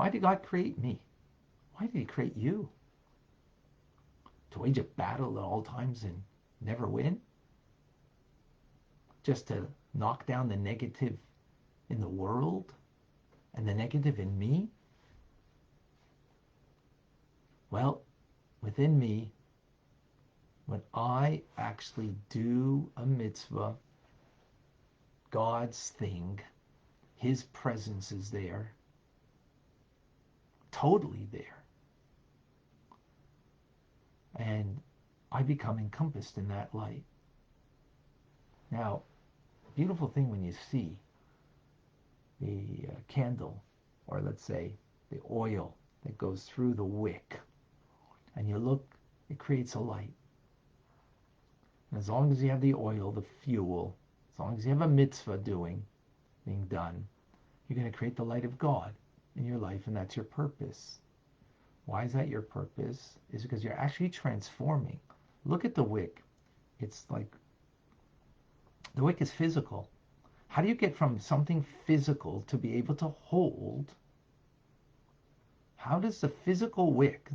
Why did God create me? Why did he create you? To wage a battle at all times and never win? Just to knock down the negative in the world and the negative in me? Well, within me, when I actually do a mitzvah, God's thing, his presence is there, totally there. And I become encompassed in that light. Now, beautiful thing when you see the candle, or let's say the oil that goes through the wick, and you look, it creates a light. And as long as you have the oil, the fuel, as long as you have a mitzvah being done, you're going to create the light of God in your life, and that's your purpose. Why is that your purpose? Is because you're actually transforming. Look at the wick. It's like, the wick is physical. How do you get from something physical to be able to hold? How does the physical wick,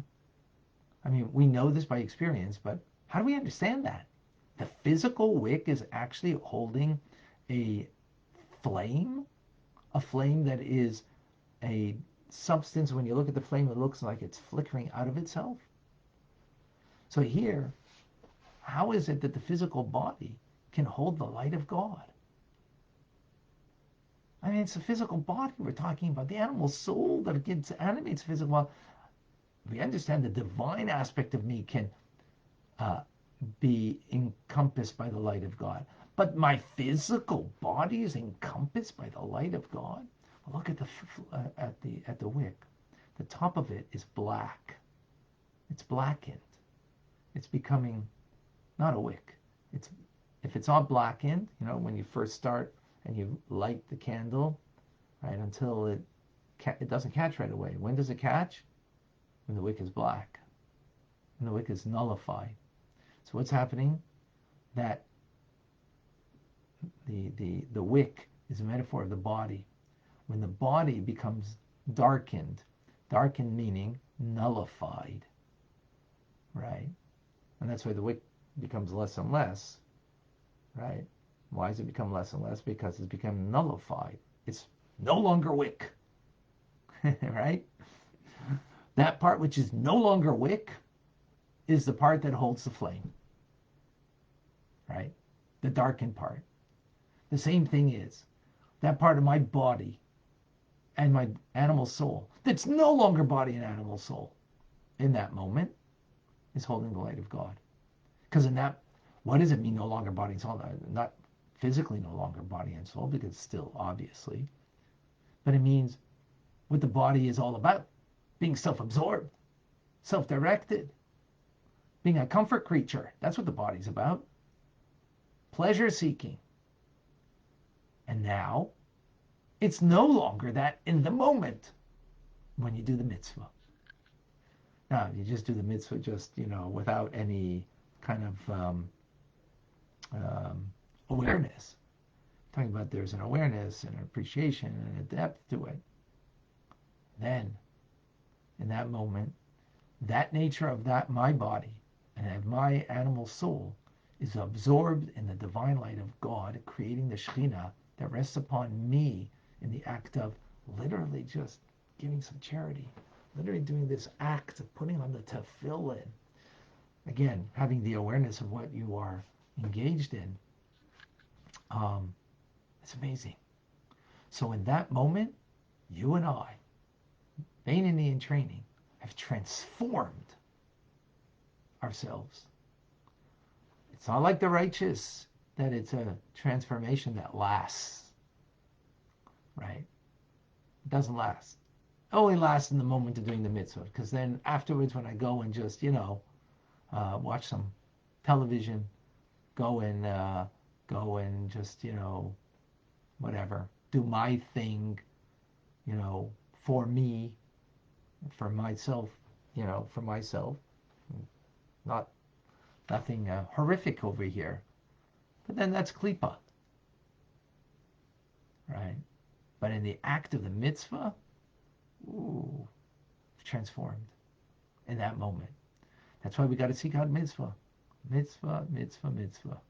I mean, we know this by experience, but how do we understand that? The physical wick is actually holding a flame that is a substance. When you look at the flame, it looks like it's flickering out of itself. So here, how is it that the physical body can hold the light of God? I mean, it's the physical body we're talking about, the animal soul that animates physical body. We understand the divine aspect of me can be encompassed by the light of God. But my physical body is encompassed by the light of God. Well, look at the wick. The top of it is black. It's blackened. It's becoming not a wick. If it's all blackened, when you first start and you light the candle, right, until it doesn't catch right away. When does it catch? When the wick is black. When the wick is nullified. So what's happening? That the wick is a metaphor of the body. When the body becomes darkened meaning nullified, right? And that's why the wick becomes less and less, right? Why does it become less and less? Because it's become nullified. It's no longer wick, right? That part which is no longer wick is the part that holds the flame, right? The darkened part. The same thing is that part of my body and my animal soul that's no longer body and animal soul in that moment is holding the light of God. Because in that, what does it mean no longer body and soul? Not physically no longer body and soul, because still obviously, but it means what the body is all about, being self-absorbed, self-directed, being a comfort creature. That's what the body's about. Pleasure seeking. And now, it's no longer that in the moment when you do the mitzvah. Now, if you just do the mitzvah just, without any kind of awareness. I'm talking about there's an awareness and an appreciation and a depth to it. Then, in that moment, that nature of my body and of my animal soul is absorbed in the divine light of God, creating the Shekhinah that rests upon me in the act of literally just giving some charity, literally doing this act of putting on the tefillin. Again, having the awareness of what you are engaged in. It's amazing. So in that moment, you and I, Beinoni in training, have transformed ourselves. It's not like the righteous that it's a transformation that lasts, right? It doesn't last. It only lasts in the moment of doing the mitzvah, because then afterwards when I go and just, watch some television, go and just, whatever, do my thing, for me, for myself, for myself. Nothing horrific over here. But then that's klipa, right? But in the act of the mitzvah, ooh, transformed in that moment. That's why we got to seek out mitzvah. Mitzvah, mitzvah, mitzvah.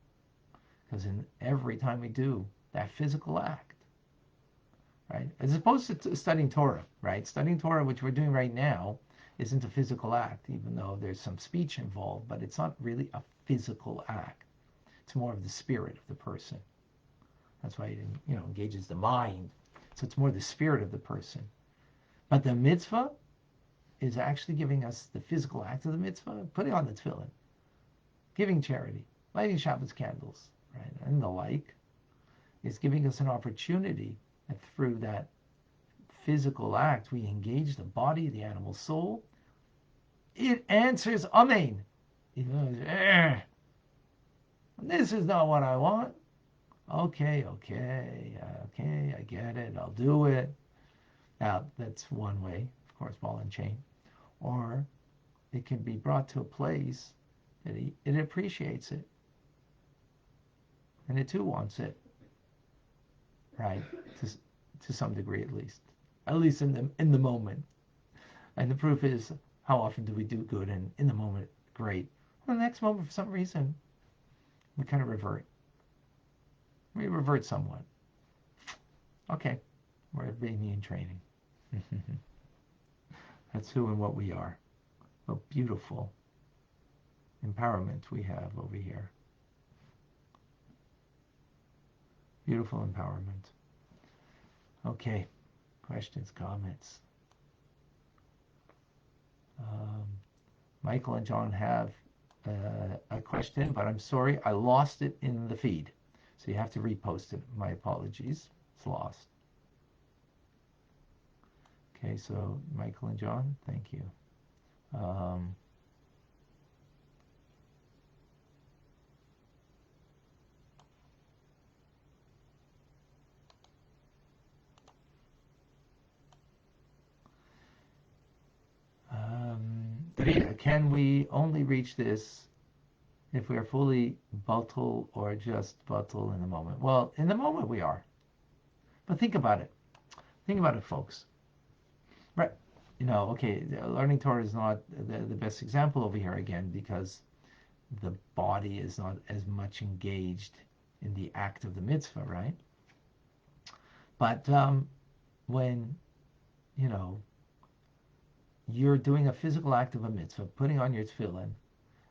Because in every time we do that physical act, right? As opposed to studying Torah, right? Studying Torah, which we're doing right now, isn't a physical act, even though there's some speech involved, but it's not really a physical act. It's more of the spirit of the person. That's why it, engages the mind. So it's more the spirit of the person. But the mitzvah is actually giving us the physical act of the mitzvah, putting on the tefillin, giving charity, lighting Shabbos candles, right, and the like, is giving us an opportunity that through that physical act we engage the body, the animal soul. It answers Amen. It goes, this is not what I want. Okay, I get it. I'll do it. Now, that's one way, of course, ball and chain. Or it can be brought to a place that it appreciates it. And it too wants it. Right? To some degree at least. At least in the moment. And the proof is, how often do we do good and in the moment, great. Well, the next moment, for some reason, we kind of revert. We revert somewhat. Okay, we're a baby in training. That's who and what we are. A beautiful empowerment we have over here. Beautiful empowerment. Okay, questions, comments. Michael and John have a question, but I'm sorry, I lost it in the feed. So you have to repost it. My apologies. It's lost. Okay, so Michael and John, thank you. Can we only reach this if we are fully batul or just batul in the moment? Well, in the moment we are. But think about it. Think about it, folks. Right. Okay, learning Torah is not the best example over here again because the body is not as much engaged in the act of the mitzvah, right? But when, you're doing a physical act of a mitzvah, putting on your tefillin,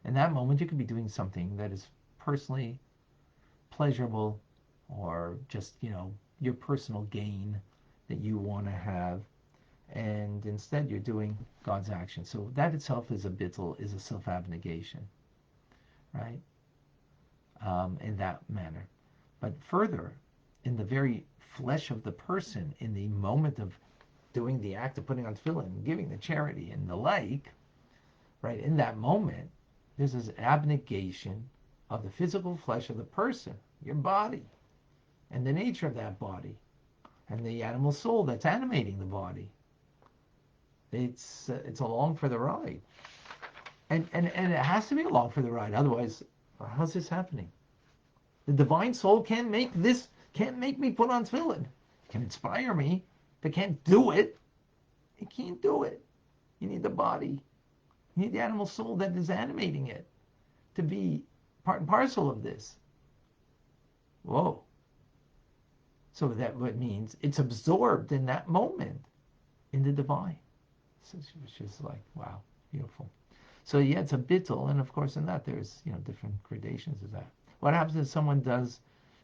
in that moment you could be doing something that is personally pleasurable or just, your personal gain that you want to have. And instead you're doing God's action. So that itself is a bittul, is a self-abnegation, right? In that manner. But further, in the very flesh of the person, in the moment of doing the act of putting on tefillin, giving the charity and the like, right, in that moment, there's this abnegation of the physical flesh of the person, your body, and the nature of that body, and the animal soul that's animating the body. It's along for the ride. And it has to be along for the ride. Otherwise, how's this happening? The divine soul can't make me put on tefillin. It can inspire me, but can't do it. It can't do it. You need the body. You need the animal soul that is animating it to be part and parcel of this. Whoa. So that what means it's absorbed in that moment in the divine. Which is like, wow, beautiful. So yeah, it's a bittul, and of course in that there's different gradations of that. What happens if someone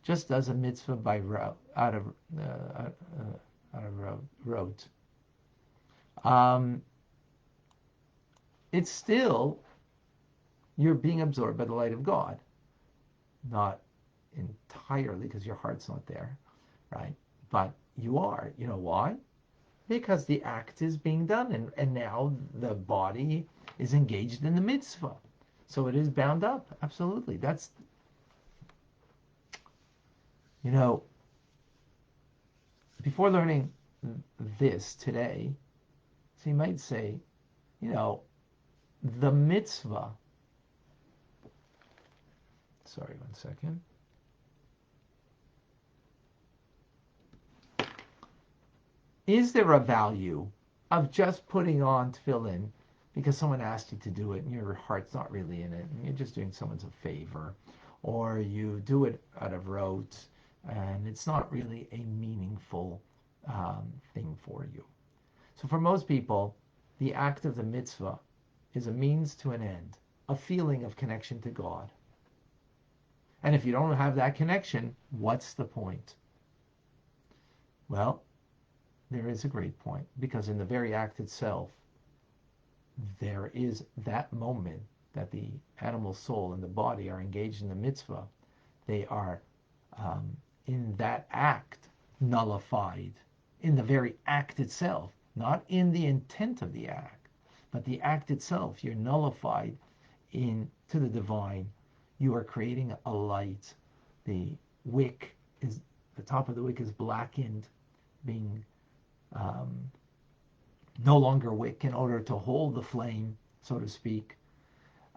just does a mitzvah by rote, out of rote? It's still, you're being absorbed by the light of God, not entirely because your heart's not there, right? But you are. You know why? Because the act is being done, and now the body is engaged in the mitzvah. So it is bound up. Absolutely. That's, before learning this today, so you might say, the mitzvah. Sorry, 1 second. Is there a value? of just putting on tefillin because someone asked you to do it and your heart's not really in it and you're just doing someone a favor, or you do it out of rote and it's not really a meaningful thing for you. So for most people, the act of the mitzvah is a means to an end, a feeling of connection to God. And if you don't have that connection, what's the point? Well, there is a great point, because in the very act itself, there is that moment that the animal soul and the body are engaged in the mitzvah. They are, in that act, nullified. In the very act itself, not in the intent of the act, but the act itself, you're nullified into the divine. You are creating a light. The top of the wick is blackened, being no longer wick in order to hold the flame, so to speak.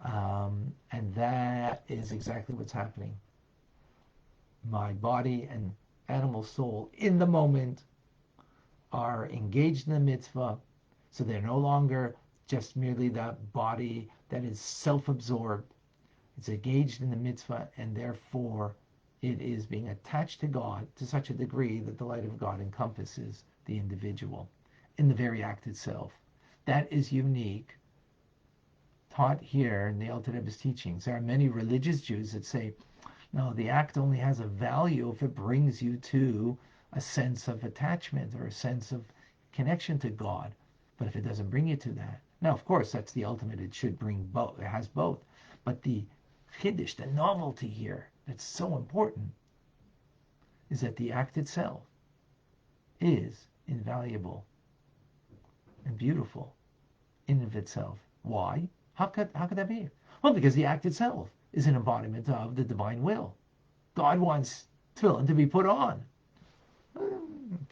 And that is exactly what's happening. My body and animal soul in the moment are engaged in the mitzvah, so they're no longer just merely that body that is self-absorbed. It's engaged in the mitzvah, and therefore it is being attached to God to such a degree that the light of God encompasses the individual in the very act itself. That is unique, taught here in the Alter Rebbe's teachings. There are many religious Jews that say, no, the act only has a value if it brings you to a sense of attachment or a sense of connection to God. But if it doesn't bring you to that, now of course that's the ultimate, it should bring both, it has both. But the chiddush, the novelty here, that's so important, is that the act itself is invaluable and beautiful in and of itself. Why? How could that be? Well, because the act itself is an embodiment of the divine will. God wants tefillin to be put on.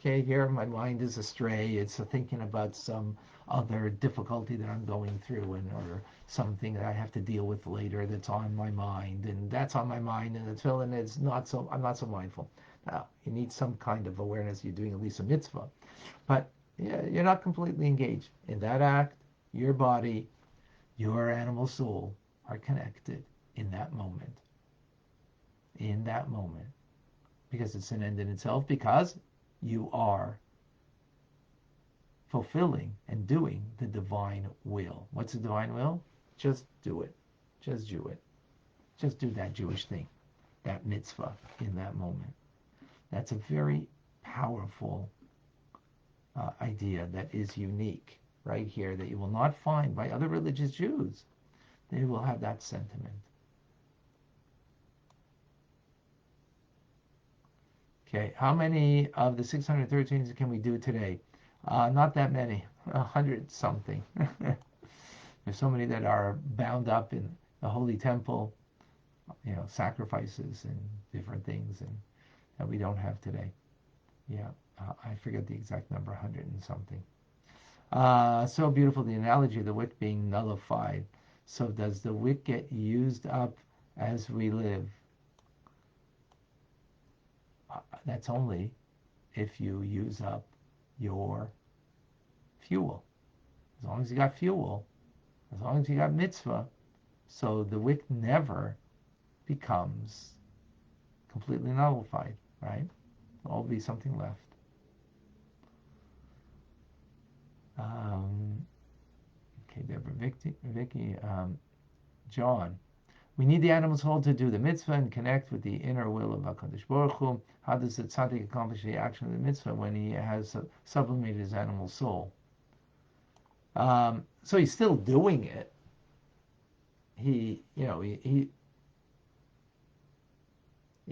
Okay, here my mind is astray. It's thinking about some other difficulty that I'm going through, or something that I have to deal with later that's on my mind, and that's on my mind, and the tefillin is not so. I'm not so mindful. Now, you need some kind of awareness. You're doing at least a mitzvah, but you're not completely engaged in that act. Your body, your animal soul are connected in that moment. In that moment, because it's an end in itself, because you are fulfilling and doing the divine will. What's the divine will? Just do it. Just do it. Just do that Jewish thing, that mitzvah in that moment. That's a very powerful idea that is unique right here, that you will not find by other religious Jews. They will have that sentiment. Okay, how many of the 613s can we do today? Not that many, 100 something. There's so many that are bound up in the Holy Temple, sacrifices and different things, and that we don't have today. Yeah, I forget the exact number, 100 and something. So beautiful, the analogy of the wick being nullified. So does the wick get used up as we live? That's only if you use up your fuel. As long as you got fuel, as long as you got mitzvah, so the wick never becomes completely nullified, right? There'll always be something left. Okay, Deborah, Vicky, John. We need the animal soul to do the mitzvah and connect with the inner will of HaKadosh Baruch Hu. How does the tzaddik accomplish the action of the mitzvah when he has sublimated his animal soul? So he's still doing it. He's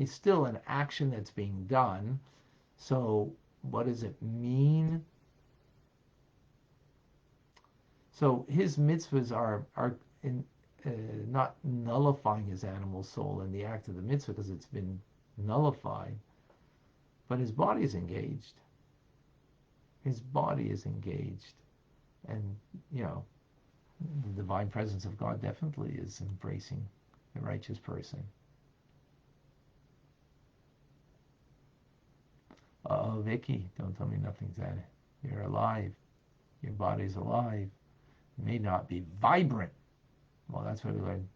still an action that's being done. So what does it mean? So his mitzvahs are not nullifying his animal soul in the act of the mitzvah because it's been nullified, but his body is engaged. His body is engaged, and the divine presence of God definitely is embracing the righteous person. Oh, Vicky, don't tell me nothing's at it. You're alive. Your body's alive. It may not be vibrant. Well, that's what we learned,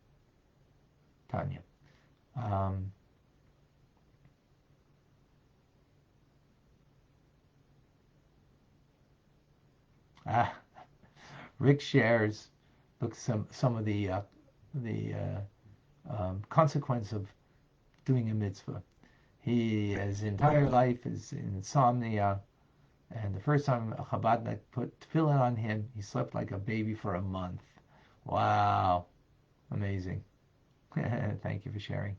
Tanya. Rick shares, look, some of the consequence of doing a mitzvah. His entire life is insomnia, and the first time a Chabadnik put tefillin on him, he slept like a baby for a month. Wow, amazing. Thank you for sharing.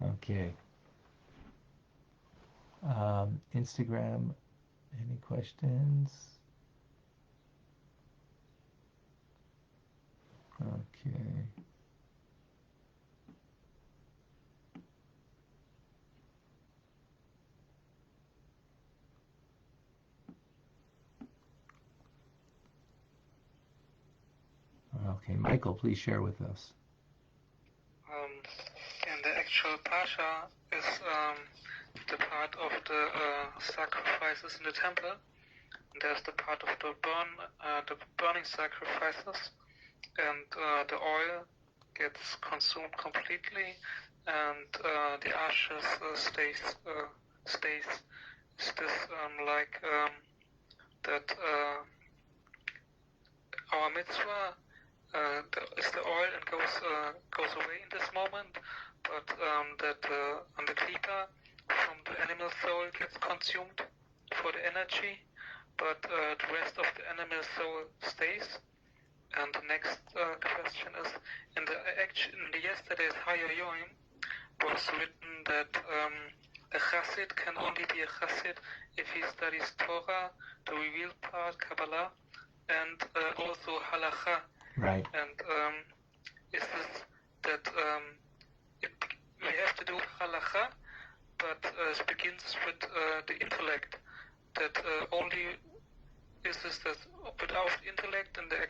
Okay. Instagram, any questions? Okay. Okay, Michael, please share with us. And the actual Pasha is the part of the sacrifices in the temple. There's the part of the burning sacrifices, and the oil gets consumed completely, and the ashes stays. Is this like that our mitzvah is the oil and goes away in this moment, but that the klipa from the animal soul gets consumed for the energy, but the rest of the animal soul stays. And the next question is, in the yesterday's Hayar Yom was written that a chassid can only be a chassid if he studies Torah, the revealed part, Kabbalah, and also halacha. Right. And is this that we have to do halacha, but it begins with the intellect, that only is this that without intellect and the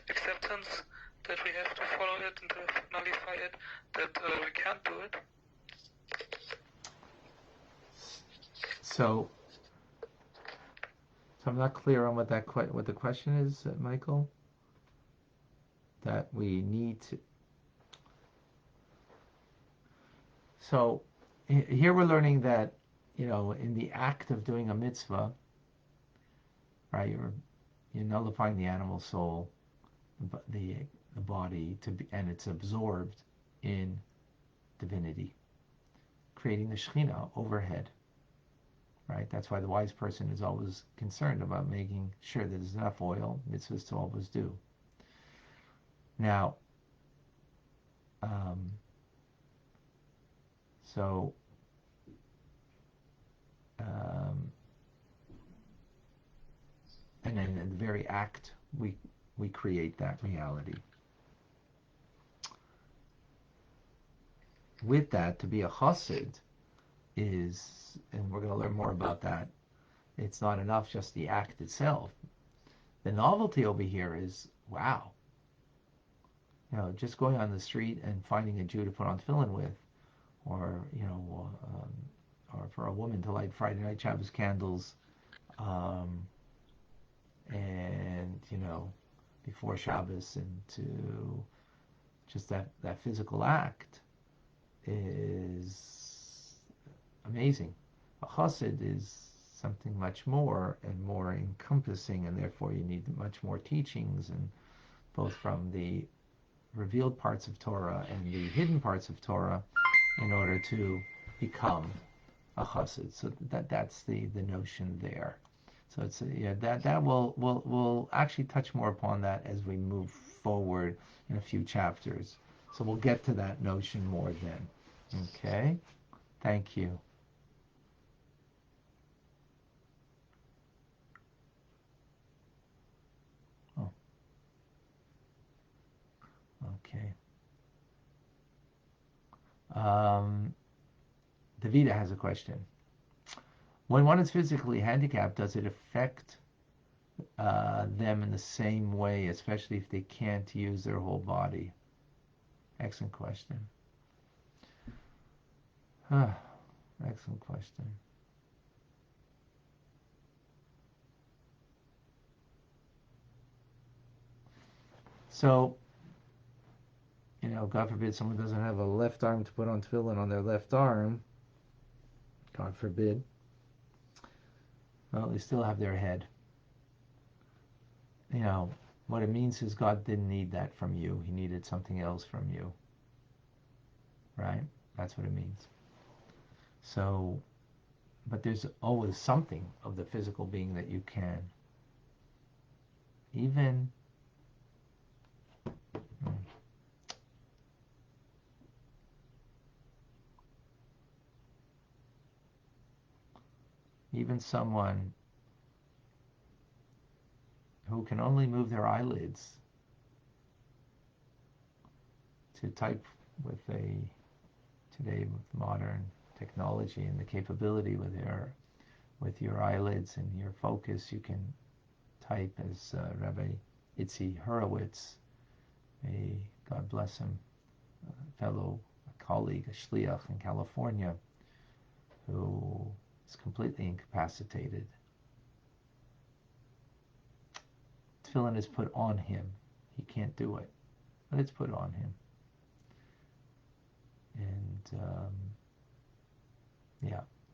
acceptance that we have to follow it and to nullify it, that we can't do it? So I'm not clear on what the question is, Michael. That we need to. So here we're learning that, in the act of doing a mitzvah, right, you're nullifying the animal soul, the body, and it's absorbed in divinity, creating the Shekhinah overhead. Right? That's why the wise person is always concerned about making sure that there's enough oil. Mitzvahs to always do. Now, and then in the very act, we create that reality. With that, to be a chassid is, and we're going to learn more about that, it's not enough just the act itself. The novelty over here is, wow, just going on the street and finding a Jew to put on tefillin with, or or for a woman to light Friday night Shabbos candles, and before Shabbos, and to just that physical act is amazing. A chassid is something much more and more encompassing, and therefore you need much more teachings, and both from the revealed parts of Torah and the hidden parts of Torah, in order to become a chassid. So that's the notion there. So it's that we'll actually touch more upon that as we move forward in a few chapters. So we'll get to that notion more then. Okay, thank you. Oh, okay. Davida has a question. When one is physically handicapped, does it affect them in the same way, especially if they can't use their whole body? Excellent question. Excellent question. So, God forbid someone doesn't have a left arm to put on tefillin on their left arm. God forbid. Well, they still have their head. What it means is God didn't need that from you. He needed something else from you. Right? That's what it means. So, but there's always something of the physical being that you can. Even someone who can only move their eyelids to type today with modern technology and the capability with your eyelids and your focus, you can type as Rabbi Itzi Horowitz, God bless him, a fellow colleague, a shliach in California, who is completely incapacitated. Tefillin is put on him. He can't do it, but it's put on him. And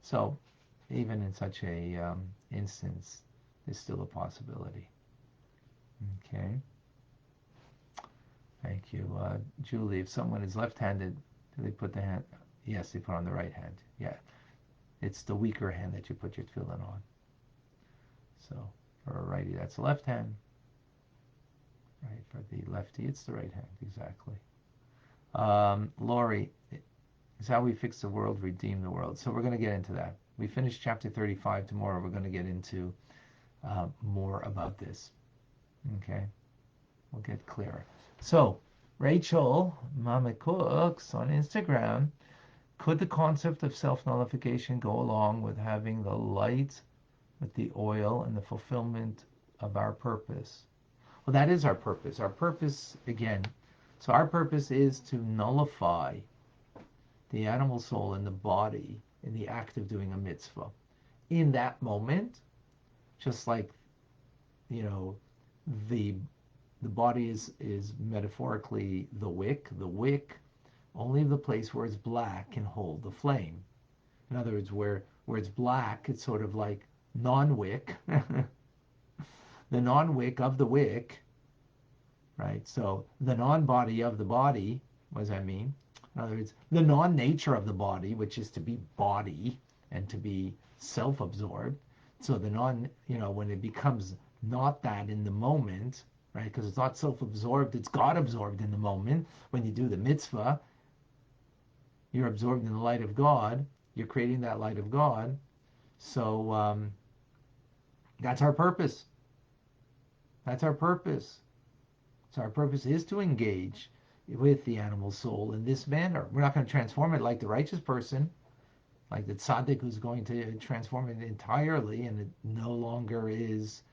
so even in such a instance, there's still a possibility. Okay. Thank you, Julie. If someone is left-handed, do they put the hand? Yes, they put on the right hand. Yeah, it's the weaker hand that you put your tefillin on. So for a righty, that's the left hand. Right, for the lefty, it's the right hand. Exactly. Lori, is how we fix the world, redeem the world. So we're going to get into that. We finish chapter 35 tomorrow. We're going to get into more about this. Okay, we'll get clearer. So Rachel Mama Cooks on Instagram, could the concept of self-nullification go along with having the light with the oil and the fulfillment of our purpose? Well, that is our purpose. Our purpose, again, so our purpose is to nullify the animal soul in the body in the act of doing a mitzvah. In that moment, just like, the body is metaphorically the wick. The wick, only the place where it's black can hold the flame. In other words, where it's black, it's sort of like non-wick. The non-wick of the wick, right? So the non-body of the body, what does that mean? In other words, the non-nature of the body, which is to be body and to be self-absorbed. So the when it becomes not that in the moment, right? Because it's not self-absorbed, it's God-absorbed in the moment. When you do the mitzvah, you're absorbed in the light of God. You're creating that light of God. So that's our purpose. That's our purpose. So our purpose is to engage with the animal soul in this manner. We're not going to transform it like the righteous person, like the tzaddik who's going to transform it entirely, and it no longer is,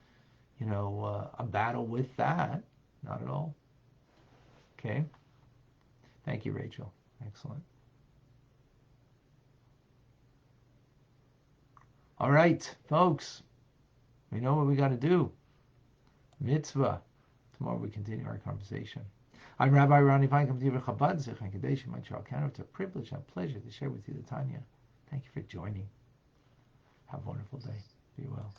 a battle with that. Not at all. Okay. Thank you, Rachel. Excellent. All right, folks. We know what we got to do. Mitzvah. Tomorrow we continue our conversation. I'm Rabbi Fine, come to you with Chabad, Zechan Kadesh, Montreal, Canada. It's a privilege and a pleasure to share with you the Tanya. Thank you for joining. Have a wonderful day. Be well.